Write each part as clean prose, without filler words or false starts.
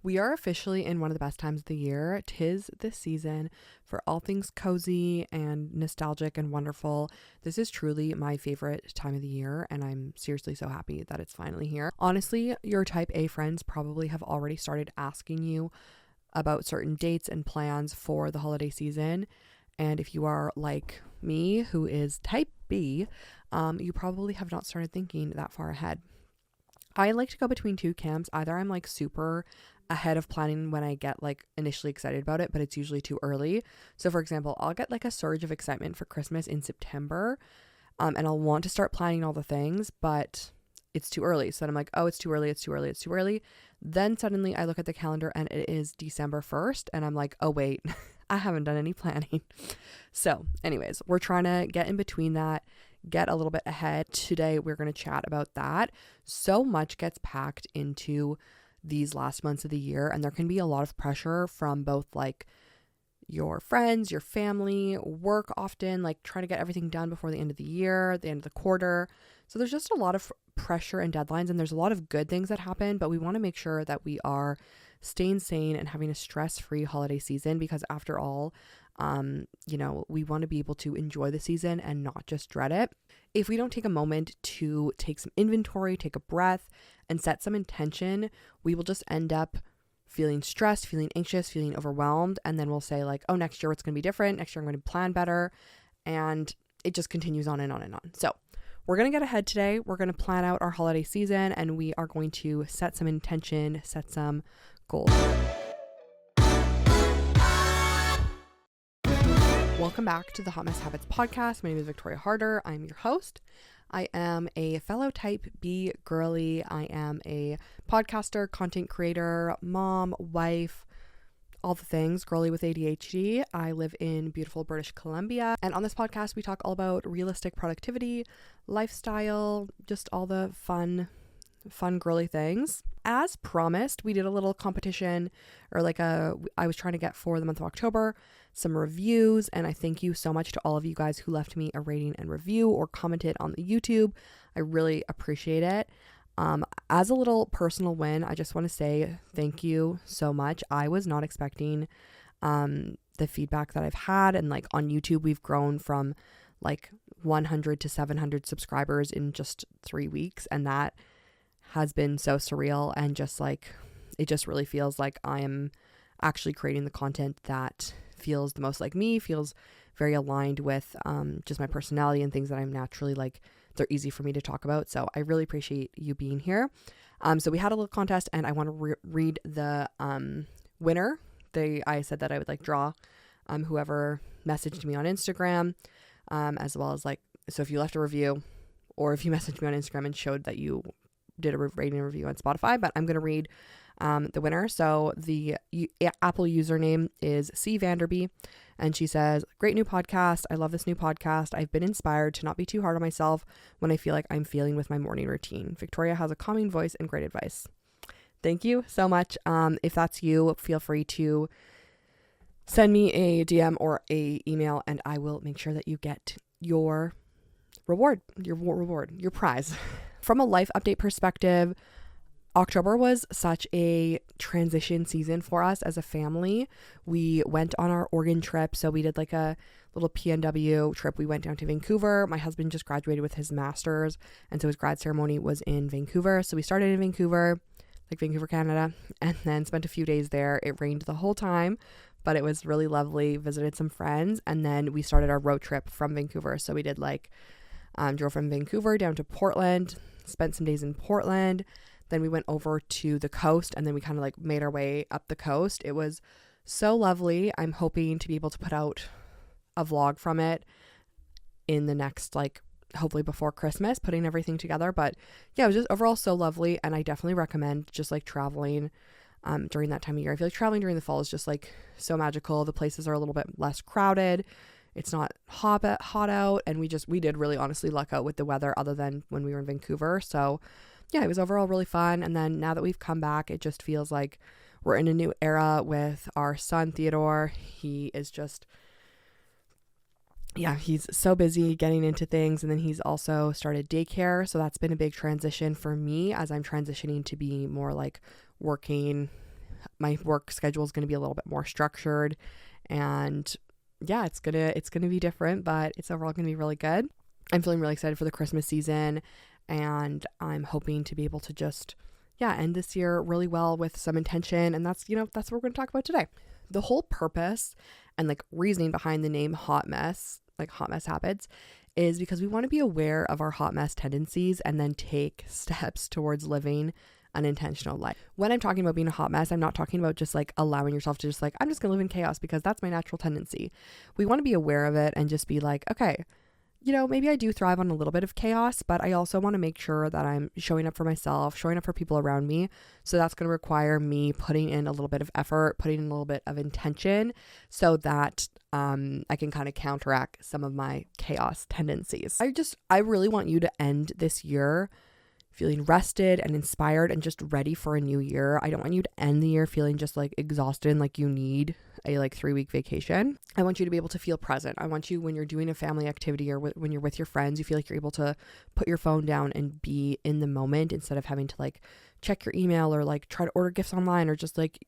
We are officially in one of the best times of the year. 'Tis the season for all things cozy and nostalgic and wonderful. This is truly my favorite time of the year, and I'm seriously so happy that it's finally here. Honestly, your type A friends probably have already started asking you about certain dates and plans for the holiday season. And if you are like me, who is type B, you probably have not started thinking that far ahead. I like to go between two camps. Either I'm like super ahead of planning when I get like initially excited about it, but it's usually too early. So for example, I'll get like a surge of excitement for Christmas in September, and I'll want to start planning all the things, but it's too early. So then I'm like, oh, it's too early, it's too early, it's too early. Then suddenly I look at the calendar and it is December 1st and I'm like, oh wait, I haven't done any planning. So anyways, we're trying to get in between that, get a little bit ahead. Today we're going to chat about that. So much gets packed into these last months of the year, and there can be a lot of pressure from both like your friends, your family, work, often like trying to get everything done before the end of the year, the end of the quarter. So there's just a lot of pressure and deadlines, and there's a lot of good things that happen, but we want to make sure that we are staying sane and having a stress-free holiday season, because after all, we want to be able to enjoy the season and not just dread it. If we don't take a moment to take some inventory, take a breath, and set some intention, we will just end up feeling stressed, feeling anxious, feeling overwhelmed. And then we'll say like, oh, next year it's going to be different. Next year I'm going to plan better. And it just continues on and on and on. So we're going to get ahead today. We're going to plan out our holiday season, and we are going to set some intention, set some goals. Welcome back to the Hot Mess Habits podcast. My name is Victoria Harder. I'm your host. I am a fellow type B girly. I am a podcaster, content creator, mom, wife, all the things, girly with ADHD. I live in beautiful British Columbia. And on this podcast, we talk all about realistic productivity, lifestyle, just all the fun girly things. As promised, we did a little competition, or I was trying to get for the month of October some reviews, and I thank you so much to all of you guys who left me a rating and review or commented on the YouTube. I really appreciate it. As a little personal win, I just want to say thank you so much. I was not expecting the feedback that I've had, and like on YouTube, we've grown from like 100 to 700 subscribers in just 3 weeks, and that has been so surreal, and just like it just really feels like I am actually creating the content that feels the most like me, feels very aligned with just my personality and things that I'm naturally like, they're easy for me to talk about. So I really appreciate you being here. So we had a little contest, and I want to read the winner. I said that I would like draw whoever messaged me on Instagram, as well as like, so if you left a review or if you messaged me on Instagram and showed that you did a rating review on Spotify, but I'm going to read the winner. So the Apple username is C Vanderby, and she says, great new podcast. I love this new podcast. I've been inspired to not be too hard on myself when I feel like I'm failing with my morning routine. Victoria has a calming voice and great advice. Thank you so much. If that's you, feel free to send me a DM or a email, and I will make sure that you get your reward, your prize. From a life update perspective, October was such a transition season for us as a family. We went on our Oregon trip. So we did like a little PNW trip. We went down to Vancouver. My husband just graduated with his master's, and so his grad ceremony was in Vancouver. So we started in Vancouver, like Vancouver, Canada, and then spent a few days there. It rained the whole time, but it was really lovely. Visited some friends, and then we started our road trip from Vancouver. So we did like drove from Vancouver down to Portland, spent some days in Portland. Then we went over to the coast, and then we kind of like made our way up the coast. It was so lovely. I'm hoping to be able to put out a vlog from it in the next, like, hopefully before Christmas, putting everything together. But yeah, it was just overall so lovely, and I definitely recommend just like traveling during that time of year. I feel like traveling during the fall is just like so magical. The places are a little bit less crowded. It's not hot out, and we did really honestly luck out with the weather, other than when we were in Vancouver. So yeah, it was overall really fun. And then now that we've come back, it just feels like we're in a new era with our son, Theodore. He is just, he's so busy getting into things. And then he's also started daycare. So that's been a big transition for me as I'm transitioning to be more like working My work schedule is going to be a little bit more structured, and yeah, it's gonna be different, but it's overall going to be really good. I'm feeling really excited for the Christmas season, and I'm hoping to be able to just end this year really well with some intention. And that's what we're going to talk about today. The whole purpose and like reasoning behind the name Hot Mess, like Hot Mess Habits, is because we want to be aware of our hot mess tendencies and then take steps towards living an intentional life. When I'm talking about being a hot mess, I'm not talking about just like allowing yourself to just like, I'm just gonna live in chaos because that's my natural tendency. We want to be aware of it and just be like, okay, maybe I do thrive on a little bit of chaos, but I also want to make sure that I'm showing up for myself, showing up for people around me. So that's going to require me putting in a little bit of effort, putting in a little bit of intention so that I can kind of counteract some of my chaos tendencies. I really want you to end this year feeling rested and inspired and just ready for a new year. I don't want you to end the year feeling just like exhausted and like you need a like 3-week vacation. I want you to be able to feel present. I want you, when you're doing a family activity or when you're with your friends, you feel like you're able to put your phone down and be in the moment instead of having to like check your email or like try to order gifts online or just like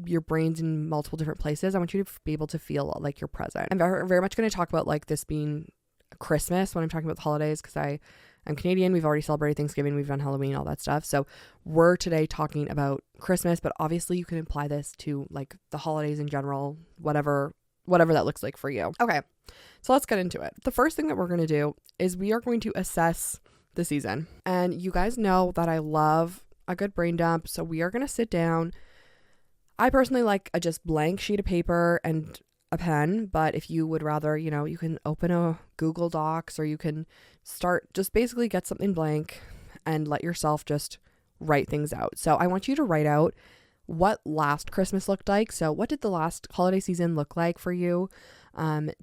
your brain's in multiple different places. I want you to be able to feel like you're present. I'm very, very much going to talk about like this being Christmas when I'm talking about the holidays, because I'm Canadian. We've already celebrated Thanksgiving. We've done Halloween, all that stuff. So we're today talking about Christmas, but obviously you can apply this to like the holidays in general, whatever that looks like for you. Okay, so let's get into it. The first thing that we're going to do is we are going to assess the season. And you guys know that I love a good brain dump. So we are going to sit down. I personally like a just blank sheet of paper and a pen, but if you would rather, you can open a Google Docs or you can just basically get something blank and let yourself just write things out. So I want you to write out what last Christmas looked like. So what did the last holiday season look like for you?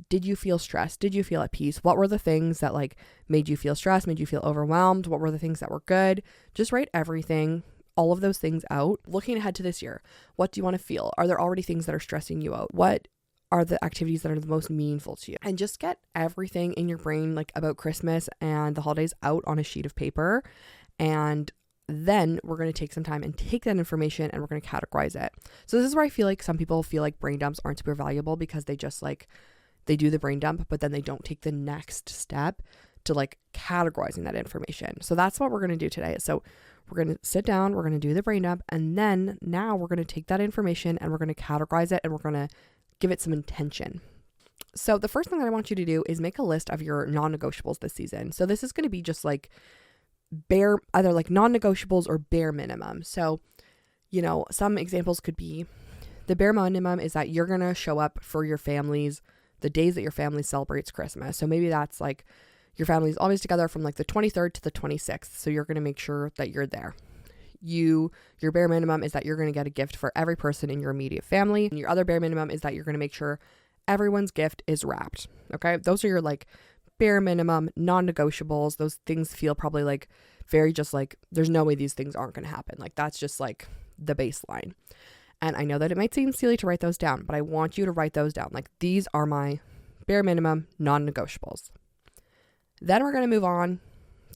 Did you feel stressed? Did you feel at peace? What were the things that like made you feel stressed, made you feel overwhelmed? What were the things that were good? Just write everything, all of those things out. Looking ahead to this year, what do you want to feel? Are there already things that are stressing you out? What are the activities that are the most meaningful to you? And just get everything in your brain like about Christmas and the holidays out on a sheet of paper. And then we're going to take some time and take that information and we're going to categorize it. So this is where I feel like some people feel like brain dumps aren't super valuable because they just like, they do the brain dump, but then they don't take the next step to like categorizing that information. So that's what we're going to do today. So we're going to sit down, we're going to do the brain dump, and then now we're going to take that information and we're going to categorize it and we're going to give it some intention. So the first thing that I want you to do is make a list of your non-negotiables this season. So this is going to be just like either like non-negotiables or bare minimum. So, some examples could be the bare minimum is that you're going to show up for your families the days that your family celebrates Christmas. So maybe that's like your family's always together from like the 23rd to the 26th. So you're going to make sure that you're there. Your bare minimum is that you're going to get a gift for every person in your immediate family. And your other bare minimum is that you're going to make sure everyone's gift is wrapped. Okay. Those are your like bare minimum non-negotiables. Those things feel probably like very just like, there's no way these things aren't going to happen. Like that's just like the baseline. And I know that it might seem silly to write those down, but I want you to write those down. Like these are my bare minimum non-negotiables. Then we're going to move on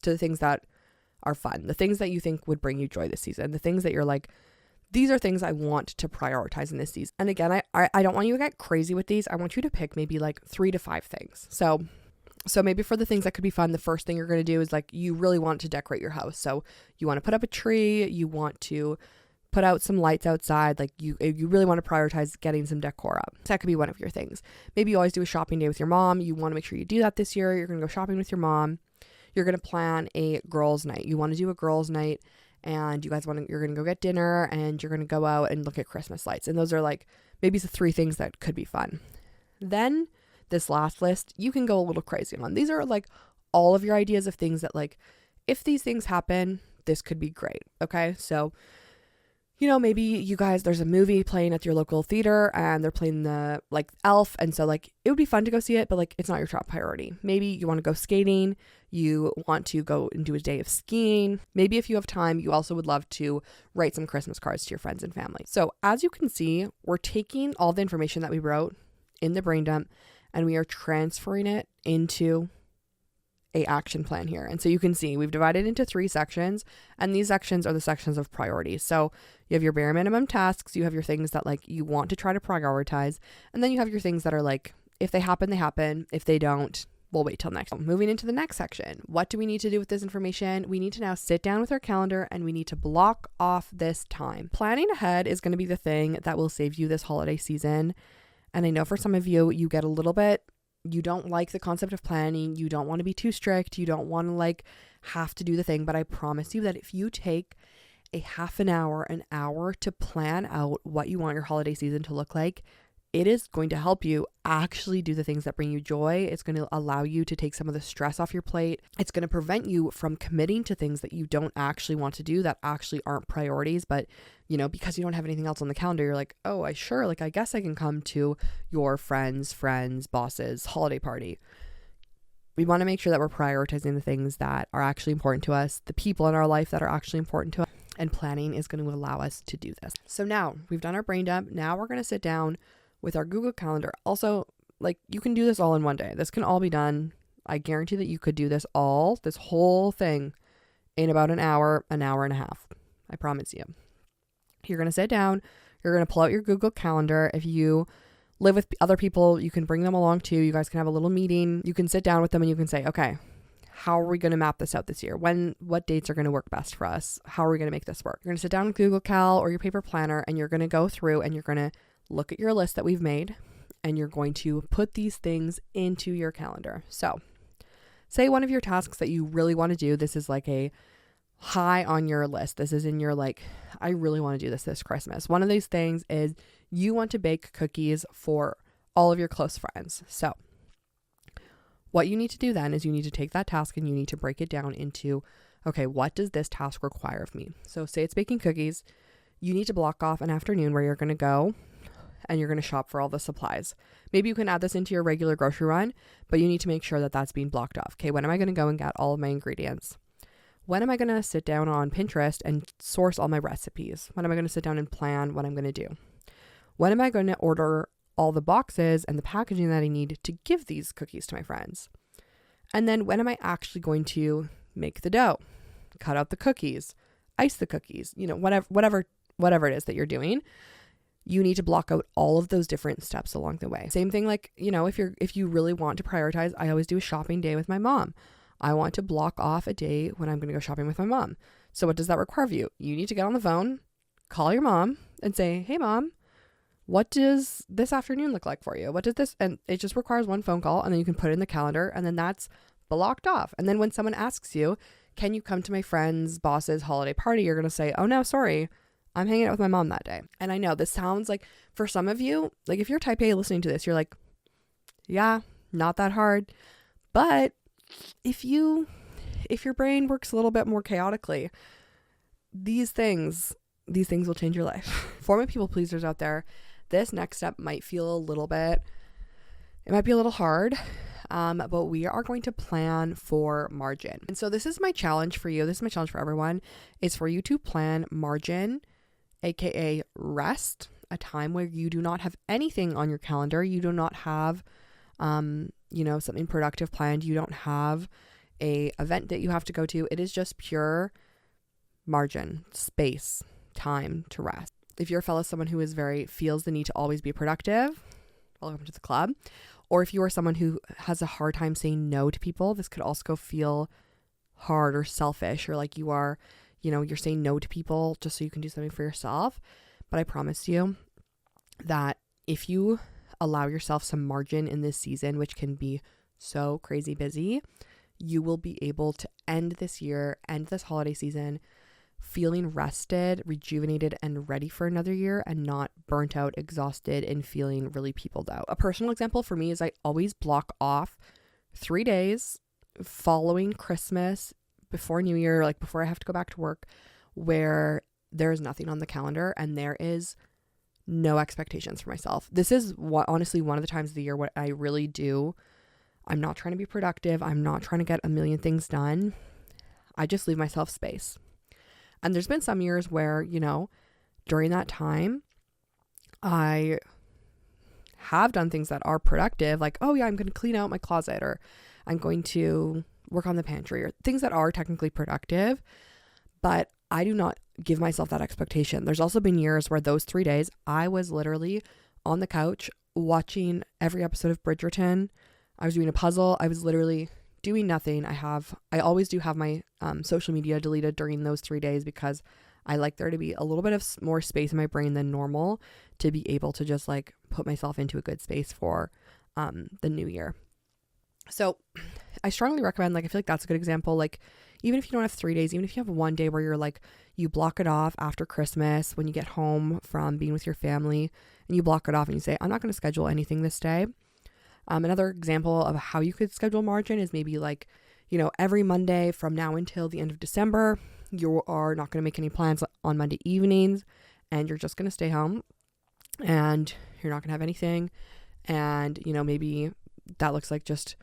to the things that are fun, the things that you think would bring you joy this season, the things that you're like, these are things I want to prioritize in this season. And again, I don't want you to get crazy with these. I want you to pick maybe like 3 to 5 things. So maybe for the things that could be fun, the first thing you're going to do is like, you really want to decorate your house. So you want to put up a tree, you want to put out some lights outside, like you really want to prioritize getting some decor up. So that could be one of your things. Maybe you always do a shopping day with your mom. You want to make sure you do that this year. You're going to go shopping with your mom. You're going to plan a girls' night. You want to do a girls' night and you're going to go get dinner and you're going to go out and look at Christmas lights. And those are like maybe the 3 things that could be fun. Then this last list, you can go a little crazy on. These are like all of your ideas of things that like, if these things happen, this could be great. Okay. So, maybe you guys, there's a movie playing at your local theater and they're playing the like Elf. And so like, it would be fun to go see it, but like, it's not your top priority. Maybe you want to go skating. You want to go and do a day of skiing. Maybe if you have time, you also would love to write some Christmas cards to your friends and family. So as you can see, we're taking all the information that we wrote in the brain dump and we are transferring it into a action plan here. And so you can see we've divided into 3 sections, and these sections are the sections of priorities. So you have your bare minimum tasks, you have your things that like you want to try to prioritize, and then you have your things that are like, if they happen, they happen. If they don't, we'll wait till next. Moving into the next section, what do we need to do with this information? We need to now sit down with our calendar and we need to block off this time. Planning ahead is going to be the thing that will save you this holiday season. And I know for some of you, you get a little bit, you don't like the concept of planning. You don't want to be too strict. You don't want to like have to do the thing. But I promise you that if you take a half an hour to plan out what you want your holiday season to look like, it is going to help you actually do the things that bring you joy. It's going to allow you to take some of the stress off your plate. It's going to prevent you from committing to things that you don't actually want to do, that actually aren't priorities. But, you know, because you don't have anything else on the calendar, you're like, oh, I guess I can come to your friend's boss's holiday party. We want to make sure that we're prioritizing the things that are actually important to us, the people in our life that are actually important to us. And planning is going to allow us to do this. So now we've done our brain dump. Now we're going to sit down with our Google Calendar. Also, like, you can do this all in one day. This can all be done. I guarantee that you could do this whole thing in about an hour and a half. I promise you. You're going to sit down. You're going to pull out your Google Calendar. If you live with other people, you can bring them along too. You guys can have a little meeting. You can sit down with them and you can say, okay, how are we going to map this out this year? What dates are going to work best for us? How are we going to make this work? You're going to sit down with Google Cal or your paper planner and you're going to go through and you're going to look at your list that we've made and you're going to put these things into your calendar. So say one of your tasks that you really want to do, this is like a high on your list. This is in your like, I really want to do this Christmas. One of these things is you want to bake cookies for all of your close friends. So what you need to do then is you need to take that task and you need to break it down into, okay, what does this task require of me? So say it's baking cookies. You need to block off an afternoon where you're going to go and you're going to shop for all the supplies. Maybe you can add this into your regular grocery run, but you need to make sure that that's being blocked off. Okay, when am I going to go and get all of my ingredients? When am I going to sit down on Pinterest and source all my recipes? When am I going to sit down and plan what I'm going to do? When am I going to order all the boxes and the packaging that I need to give these cookies to my friends? And then when am I actually going to make the dough, cut out the cookies, ice the cookies, you know, whatever it is that you're doing? You need to block out all of those different steps along the way. Same thing, like, you know, if you really want to prioritize, I always do a shopping day with my mom. I want to block off a day when I'm going to go shopping with my mom. So what does that require of you? You need to get on the phone, call your mom and say, hey mom, what does this afternoon look like for you? What does this, and it just requires one phone call and then you can put it in the calendar and then that's blocked off. And then when someone asks you, can you come to my friend's boss's holiday party? You're going to say, oh no, sorry, I'm hanging out with my mom that day. And I know this sounds like, for some of you, like if you're type A listening to this, you're like, yeah, not that hard. But if your brain works a little bit more chaotically, these things will change your life. For my people pleasers out there, this next step might feel a little bit, it might be a little hard, but we are going to plan for margin. And so this is my challenge for you. This is my challenge for everyone, is for you to plan margin, aka rest, a time where you do not have anything on your calendar. You do not have, something productive planned. You don't have a event that you have to go to. It is just pure margin, space, time to rest. If you're a fellow someone who feels the need to always be productive, welcome to the club. Or if you are someone who has a hard time saying no to people, this could also feel hard or selfish, or like you're saying no to people just so you can do something for yourself. But I promise you that if you allow yourself some margin in this season, which can be so crazy busy, you will be able to end this holiday season feeling rested, rejuvenated, and ready for another year, and not burnt out, exhausted, and feeling really peopled out. A personal example for me is I always block off 3 days following Christmas, before New Year, like before I have to go back to work, where there is nothing on the calendar and there is no expectations for myself. This is honestly one of the times of the year what I really do. I'm not trying to be productive. I'm not trying to get a million things done. I just leave myself space. And there's been some years where, during that time, I have done things that are productive, like, oh yeah, I'm going to clean out my closet, or I'm going to work on the pantry, or things that are technically productive. But I do not give myself that expectation. There's also been years where those 3 days I was literally on the couch watching every episode of Bridgerton. I was doing a puzzle. I was literally doing nothing. I always do have my social media deleted during those 3 days because I like there to be a little bit of more space in my brain than normal to be able to just like put myself into a good space for the new year. So I strongly recommend, like, I feel like that's a good example. Like, even if you don't have 3 days, even if you have one day where you're like, you block it off after Christmas when you get home from being with your family, and you block it off and you say, I'm not going to schedule anything this day. Another example of how you could schedule margin is maybe like, every Monday from now until the end of December, you are not going to make any plans on Monday evenings, and you're just going to stay home and you're not going to have anything. And, maybe that looks like just,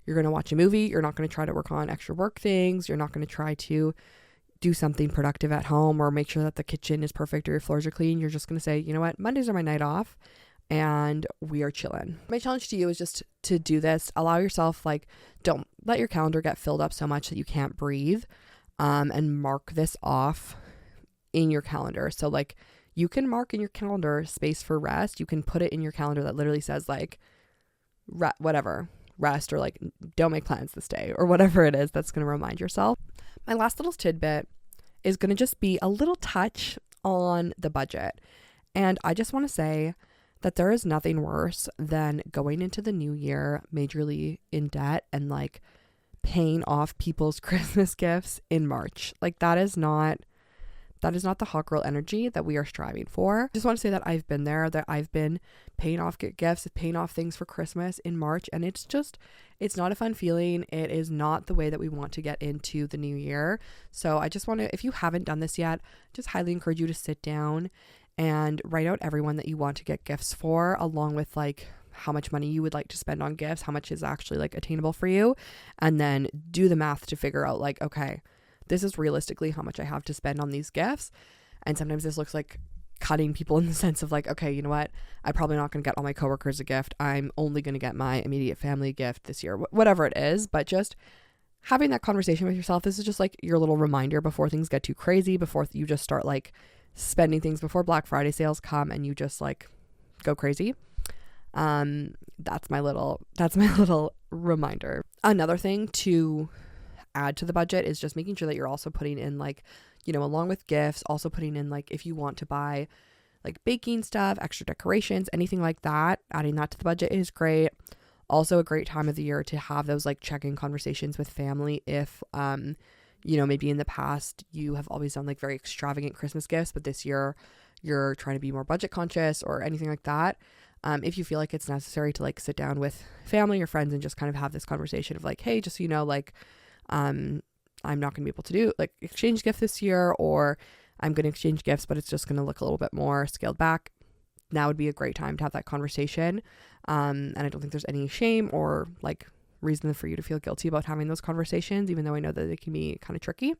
you're going to watch a movie. You're not going to try to work on extra work things. You're not going to try to do something productive at home or make sure that the kitchen is perfect or your floors are clean. You're just going to say, you know what, Mondays are my night off and we are chilling. My challenge to you is just to do this. Allow yourself, like, don't let your calendar get filled up so much that you can't breathe, and mark this off in your calendar. So like, you can mark in your calendar space for rest. You can put it in your calendar that literally says like rest, or like, don't make plans this day, or whatever it is that's going to remind yourself. My last little tidbit is going to just be a little touch on the budget. And I just want to say that there is nothing worse than going into the new year majorly in debt and like paying off people's Christmas gifts in March. Like, that is not the hot girl energy that we are striving for. Just want to say that I've been there, that I've been paying off gifts, paying off things for Christmas in March. And it's not a fun feeling. It is not the way that we want to get into the new year. So I just want to, if you haven't done this yet, just highly encourage you to sit down and write out everyone that you want to get gifts for, along with like how much money you would like to spend on gifts, how much is actually like attainable for you. And then do the math to figure out like, okay, this is realistically how much I have to spend on these gifts. And sometimes this looks like cutting people in the sense of like, okay, you know what? I'm probably not going to get all my coworkers a gift. I'm only going to get my immediate family a gift this year, whatever it is. But just having that conversation with yourself, this is just like your little reminder before things get too crazy, before you just start like spending things, before Black Friday sales come and you just like go crazy. That's my little reminder. Another thing to add to the budget is just making sure that you're also putting in like, along with gifts, also putting in like, if you want to buy like baking stuff, extra decorations, anything like that, adding that to the budget is great. Also a great time of the year to have those like check-in conversations with family. If, maybe in the past you have always done like very extravagant Christmas gifts, but this year you're trying to be more budget conscious or anything like that. If you feel like it's necessary to like sit down with family or friends and just kind of have this conversation of like, hey, just so you know, like, I'm not going to be able to do like exchange gift this year, or I'm going to exchange gifts, but it's just going to look a little bit more scaled back. Now would be a great time to have that conversation. And I don't think there's any shame or like reason for you to feel guilty about having those conversations, even though I know that it can be kind of tricky.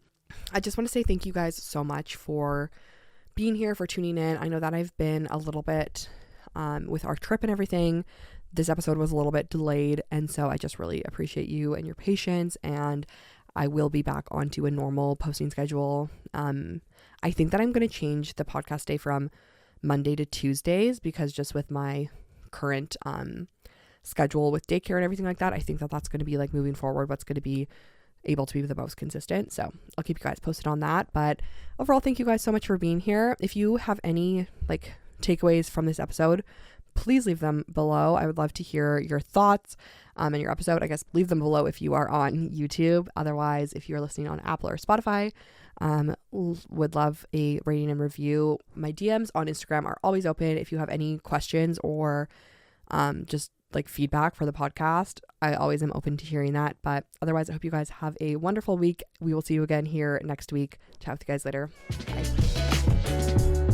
I just want to say thank you guys so much for being here, for tuning in. I know that I've been a little bit with our trip and everything. This episode was a little bit delayed, and so I just really appreciate you and your patience, and I will be back onto a normal posting schedule. I think that I'm going to change the podcast day from Monday to Tuesdays, because just with my current schedule with daycare and everything like that, I think that that's going to be like moving forward what's going to be able to be the most consistent. So I'll keep you guys posted on that. But overall, thank you guys so much for being here. If you have any like takeaways from this episode, please leave them below. I would love to hear your thoughts in your episode. I guess leave them below if you are on YouTube. Otherwise, if you're listening on Apple or Spotify, would love a rating and review. My DMs on Instagram are always open. If you have any questions or just like feedback for the podcast, I always am open to hearing that. But otherwise, I hope you guys have a wonderful week. We will see you again here next week. Chat with you guys later. Bye.